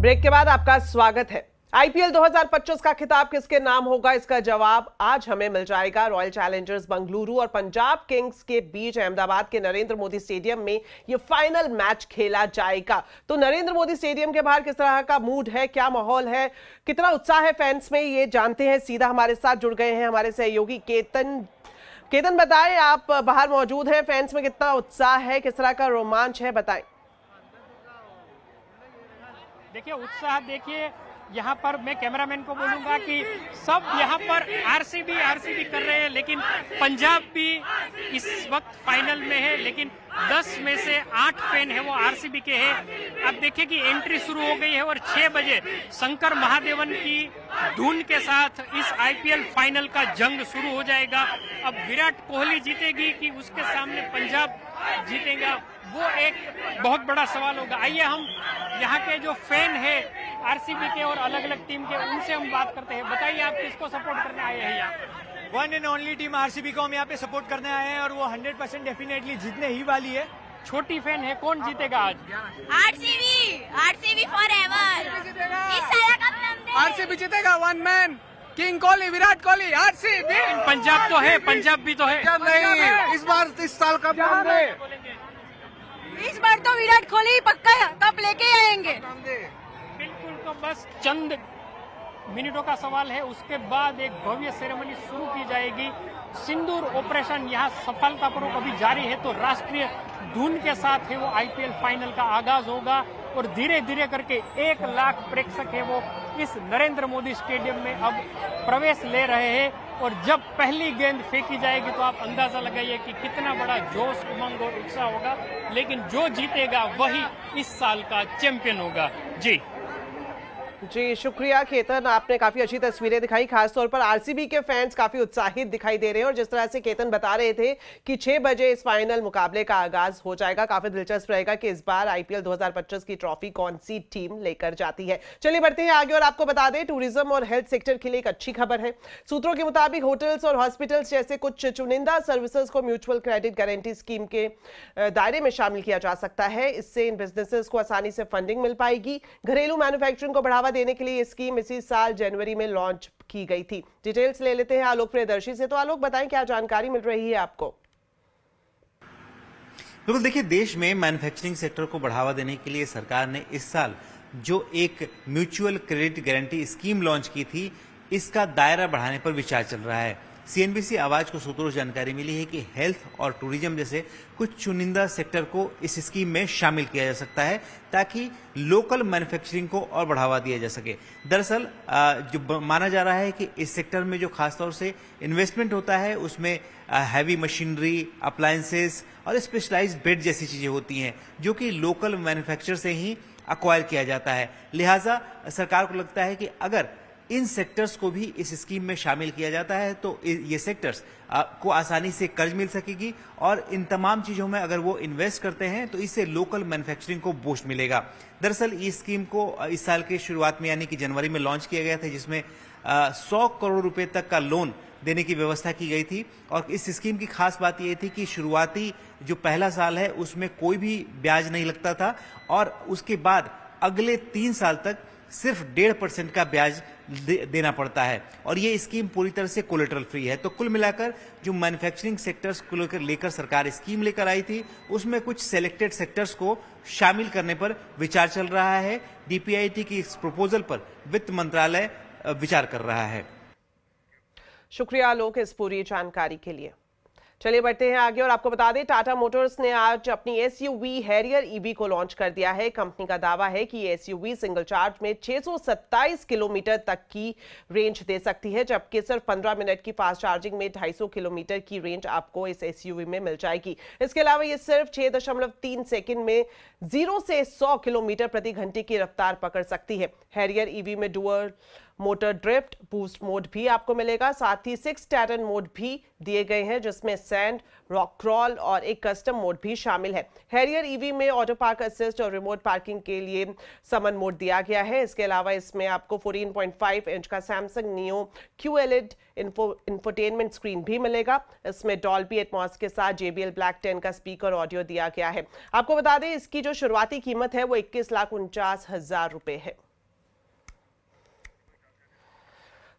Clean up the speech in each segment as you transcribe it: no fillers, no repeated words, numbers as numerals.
Break के बाद आपका स्वागत है। आईपीएल 2025 का खिताब किसके नाम होगा, इसका जवाब आज हमें मिल जाएगा। रॉयल चैलेंजर्स बेंगलुरु और पंजाब किंग्स के बीच अहमदाबाद के नरेंद्र मोदी स्टेडियम में यह फाइनल मैच खेला जाएगा। तो नरेंद्र मोदी स्टेडियम के बाहर किस तरह का मूड है, क्या माहौल है, कितना उत्साह है फैंस में, ये जानते हैं। सीधा हमारे साथ जुड़ गए हैं हमारे सहयोगी केतन बताएं, आप बाहर मौजूद हैं, फैंस में कितना उत्साह है, किस तरह का रोमांच है, बताएं। देखिए उत्साह, देखिए यहाँ पर मैं कैमरामैन को बोलूंगा कि सब यहाँ पर आरसीबी कर रहे हैं, लेकिन पंजाब भी इस वक्त फाइनल में है, लेकिन 10 में से 8 फैन है वो आरसीबी के हैं। अब देखिए कि एंट्री शुरू हो गई है और 6 बजे शंकर महादेवन की धुन के साथ इस आईपीएल फाइनल का जंग शुरू हो जाएगा। अब विराट कोहली जीतेगी कि उसके सामने पंजाब जीतेगा, वो एक बहुत बड़ा सवाल होगा। आइए हम यहाँ के जो फैन है आरसीबी के और अलग अलग टीम के, उनसे हम बात करते हैं। बताइए आप किसको सपोर्ट करने आए हैं यहाँ? One and only team RCB को हम यहाँ पे सपोर्ट करने आए हैं और वो 100% डेफिनेटली जीतने ही वाली है। छोटी फैन है, कौन जीतेगा आज? RCB forever. इस साल का नाम आरसीबी जीतेगा। One man king Kohli, Virat Kohli, RCB. Punjab तो है, पंजाब भी तो है। नहीं, इस बार इस साल का नाम है। इस बार तो विराट कोहली पक्का कप लेके आएंगे। बिल्कुल, तो बस चंद मिनटों का सवाल है, उसके बाद एक भव्य सेरेमनी शुरू की जाएगी। सिंदूर ऑपरेशन यहाँ सफलतापूर्वक अभी जारी है, तो राष्ट्रीय धुन के साथ है वो आईपीएल फाइनल का आगाज होगा और धीरे धीरे करके 1 लाख प्रेक्षक है वो इस नरेंद्र मोदी स्टेडियम में अब प्रवेश ले रहे हैं। और जब पहली गेंद फेंकी जाएगी तो आप अंदाजा लगाइए कि कितना बड़ा जोश, उमंग और उत्साह होगा। लेकिन जो जीतेगा वही इस साल का चैंपियन होगा। जी शुक्रिया केतन, आपने काफी अच्छी तस्वीरें दिखाई। खासतौर पर आरसीबी के फैंस काफी उत्साहित दिखाई दे रहे हैं और जिस तरह से केतन बता रहे थे कि 6 बजे इस फाइनल मुकाबले का आगाज हो जाएगा। काफी दिलचस्प रहेगा कि इस बार आईपीएल 2025 की ट्रॉफी कौन सी टीम लेकर जाती है। चलिए बढ़ते हैं आगे और आपको बता दें, टूरिज्म और हेल्थ सेक्टर के लिए एक अच्छी खबर है। सूत्रों के मुताबिक होटल्स और हॉस्पिटल्स जैसे कुछ चुनिंदा सर्विसेज को म्यूचुअल क्रेडिट गारंटी स्कीम के दायरे में शामिल किया जा सकता है। इससे इन बिजनेसेस को आसानी से फंडिंग मिल पाएगी। घरेलू मैन्युफैक्चरिंग को बढ़ावा देने के लिए ये स्कीम इसी साल जनवरी में लॉन्च की गई थी। डिटेल्स ले लेते हैं आलोक प्रियदर्शी से। तो आलोक बताएं, क्या जानकारी मिल रही है आपको? बिल्कुल, देखिए देश में मैन्युफैक्चरिंग सेक्टर को बढ़ावा देने के लिए सरकार ने इस साल जो एक mutual credit guarantee scheme launch की थी, इसका दायरा बढ़ाने पर विचार चल रहा है। सीएनबीसी आवाज को सूत्रों से जानकारी मिली है कि हेल्थ और टूरिज्म जैसे कुछ चुनिंदा सेक्टर को इस स्कीम में शामिल किया जा सकता है ताकि लोकल मैन्युफैक्चरिंग को और बढ़ावा दिया जा सके। दरअसल जो माना जा रहा है कि इस सेक्टर में जो खासतौर से इन्वेस्टमेंट होता है उसमें हैवी मशीनरी, अप्लायंसेस और स्पेशलाइज्ड बेड जैसी चीजें होती हैं जो कि लोकल मैन्युफैक्चरर से ही अक्वायर किया जाता है। लिहाजा सरकार को लगता है कि अगर इन सेक्टर्स को भी इस स्कीम में शामिल किया जाता है तो ये सेक्टर्स को आसानी से कर्ज मिल सकेगी और इन तमाम चीजों में अगर वो इन्वेस्ट करते हैं तो इससे लोकल मैन्युफैक्चरिंग को बूस्ट मिलेगा। दरअसल इस स्कीम को इस साल के शुरुआत में यानी कि जनवरी में लॉन्च किया गया था, जिसमें 100 करोड़ रुपए तक का लोन देने की व्यवस्था की गई थी। और इस स्कीम की खास बात यह थी कि शुरुआती जो पहला साल है उसमें कोई भी ब्याज नहीं लगता था और उसके बाद अगले 3 साल तक सिर्फ 1.5% का ब्याज देना पड़ता है और ये स्कीम पूरी तरह से कोलेटरल फ्री है। तो कुल मिलाकर जो मैन्युफैक्चरिंग सेक्टर्स को लेकर सरकार स्कीम लेकर आई थी उसमें कुछ सिलेक्टेड सेक्टर्स को शामिल करने पर विचार चल रहा है। डीपीआईटी की इस प्रपोजल पर वित्त मंत्रालय विचार कर रहा है। शुक्रिया आलोक इस पूरी जानकारी के लिए। चलिए बढ़ते हैं आगे और आपको बता दें, टाटा मोटर्स ने आज अपनी एसयूवी हैरियर ईवी को लॉन्च कर दिया है। कंपनी का दावा है कि ये एसयूवी सिंगल चार्ज में 627 किलोमीटर तक की रेंज दे सकती है, जबकि सिर्फ 15 मिनट की फास्ट चार्जिंग में 250 किलोमीटर की रेंज आपको इस एसयूवी में मिल जाएगी। इसके अलावा ये सिर्फ 6.3 सेकंड में 0 से 100 किलोमीटर प्रति घंटे की रफ्तार पकड़ सकती है। हैरियर ईवी में dual motor drift boost mode भी आपको मिलेगा, साथ ही 6 टैरन मोड भी दिए गए हैं जिसमें सैंड, रॉक क्रॉल और एक कस्टम मोड भी शामिल है। हैरियर ईवी में ऑटो पार्क असिस्ट और रिमोट पार्किंग के लिए समन मोड दिया गया है। इसके अलावा इसमें आपको 14.5 इंच का Samsung neo QLED infotainment screen भी मिलेगा। इसमें डॉल्बी एटमॉस के साथ JBL Black 10 का स्पीकर ऑडियो दिया गया है। आपको बता दें इसकी जो शुरुआती कीमत है वो 21,49,000 रुपए है।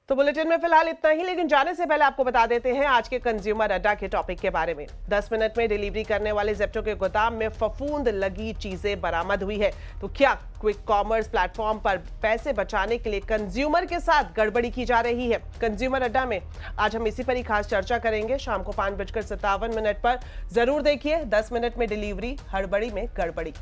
तो बुलेटिन में फिलहाल इतना ही, लेकिन जाने से पहले आपको बता देते हैं आज के कंज्यूमर अड्डा के टॉपिक के बारे में। 10 मिनट में डिलीवरी करने वाले जेप्टो के गोदाम में फफूंद लगी चीजें बरामद हुई है। तो क्या क्विक कॉमर्स प्लेटफॉर्म पर पैसे बचाने के लिए कंज्यूमर के साथ गड़बड़ी की जा रही है? कंज्यूमर अड्डा में आज हम इसी पर ही खास चर्चा करेंगे। शाम को 5:57 पर जरूर देखिए 10 मिनट में डिलीवरी, हड़बड़ी में गड़बड़ी।